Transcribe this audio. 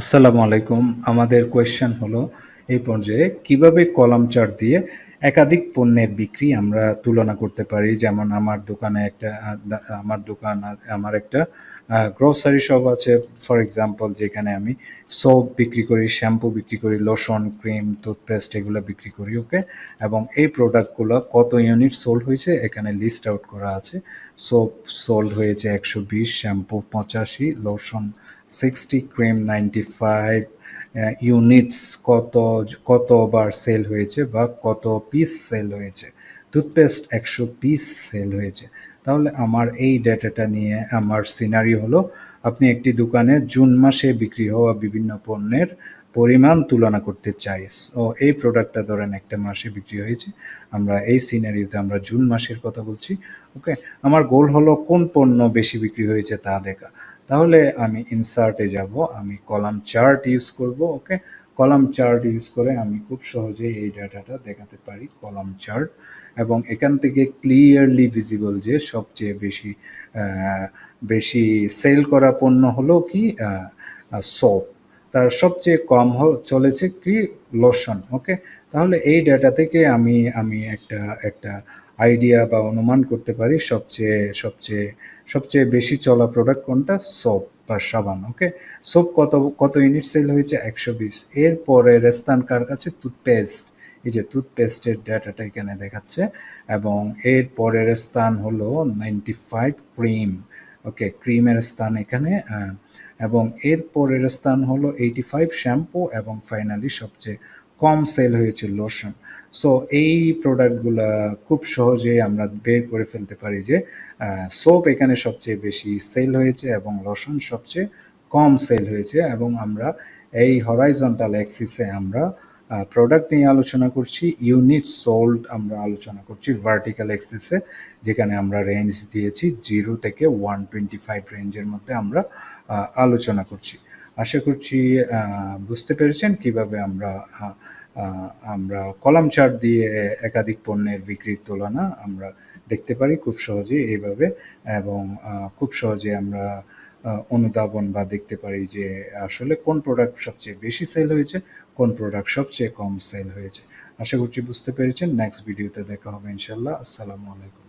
আসসালামু আলাইকুম। আমাদের কোয়েশ্চেন হলো এই পর্যায়ে কিভাবে কলাম চার্ট দিয়ে একাধিক পণ্যের বিক্রি আমরা তুলনা করতে পারি। যেমন আমার দোকানে একটা আমার একটা গ্রোসারি শপ আছে ফর এক্সাম্পল, যেখানে আমি সোপ বিক্রি করি, শ্যাম্পু বিক্রি করি, লোশন, ক্রিম, টুথপেস্ট এগুলো বিক্রি করি। ওকে, এবং এই প্রোডাক্টগুলো কত ইউনিট সোল্ড হয়েছে এখানে লিস্ট আউট করা আছে। সোপ সোল্ড হয়েছে 120, শ্যাম্পু 85, লোশন 60, ক্রিম 95 ইউনিটস, কতবার সেল হয়েছে বা কত পিস সেল হয়েছে। টুথপেস্ট 100 পিস সেল হয়েছে। তাহলে আমার এই ডেটাটা নিয়ে আমার সিনারি হলো, আপনি একটি দোকানে জুন মাসে বিক্রি হওয়া বিভিন্ন পণ্যের পরিমাণ তুলনা করতে চাই। ও এই প্রোডাক্টটা ধরেন একটা মাসে বিক্রি হয়েছে, আমরা এই সিনারিওতে আমরা জুন মাসের কথা বলছি। ওকে, আমার গোল হলো কোন পণ্য বেশি বিক্রি হয়েছে তা দেখা। তাহলে আমি ইনসার্টে যাব, আমি কলাম চার্ট ইউজ করব। ওকে, কলাম চার্ট ইউজ করে আমি খুব সহজেই এই ডাটাটা দেখাতে পারি, কলাম চার্ট। এবং এখান থেকে ক্লিয়ারলি ভিজিবল যে সবচেয়ে বেশি সেল করা পণ্য হলো কি সোপ, তার সবচেয়ে কম চলেছে কি লোশন। ওকে, তাহলে এই ডাটা থেকে আমি আমি একটা একটা আইডিয়া বা অনুমান করতে পারি সবচেয়ে সবচেয়ে সবচেয়ে বেশি চলা প্রোডাক্ট কোনটা, সোপ বা সাবান। ওকে, সোপ কত কত ইউনিট সেল হয়েছে, 120। এর পরের স্থান কার কাছে, টুথপেস্ট। এই যে টুথপেস্টের ডাটাটা এখানে দেখাচ্ছে। এবং এর পরের স্থান হলো 95 ক্রিম। ওকে, ক্রিমের স্থান এখানে। এবং এর পরের স্থান হলো 85 শ্যাম্পু, এবং ফাইনালি সবচেয়ে কম সেল হয়েছে লোশন। সো এই প্রোডাক্টগুলা খুব সহজেই আমরা বের করে ফেলতে পারি যে সোপ এখানে সবচেয়ে বেশি সেল হয়েছে এবং লোশন সবচেয়ে কম সেল হয়েছে। এবং আমরা এই হরাইজন্টাল অ্যাক্সিসে আমরা প্রোডাক্ট নিয়ে আলোচনা করছি, ইউনিট সোল্ড আমরা আলোচনা করছি ভার্টিক্যাল অ্যাক্সিসে, যেখানে আমরা রেঞ্জ দিয়েছি 0 থেকে 125 রেঞ্জের মধ্যে আমরা আলোচনা করছি। আশা করছি বুঝতে পেরেছেন কিভাবে আমরা কলাম চার্ট দিয়ে একাধিক পণ্যের বিক্রির তুলনা আমরা দেখতে পারি খুব সহজেই এইভাবে। এবং খুব সহজে আমরা অনুধাবন বা দেখতে পারি যে আসলে কোন প্রোডাক্ট সবচেয়ে বেশি সেল হয়েছে, কোন প্রোডাক্ট সবচেয়ে কম সেল হয়েছে। আশা করছি বুঝতে পেরেছেন। নেক্সট ভিডিওতে দেখা হবে ইনশাল্লাহ। আসসালামু আলাইকুম।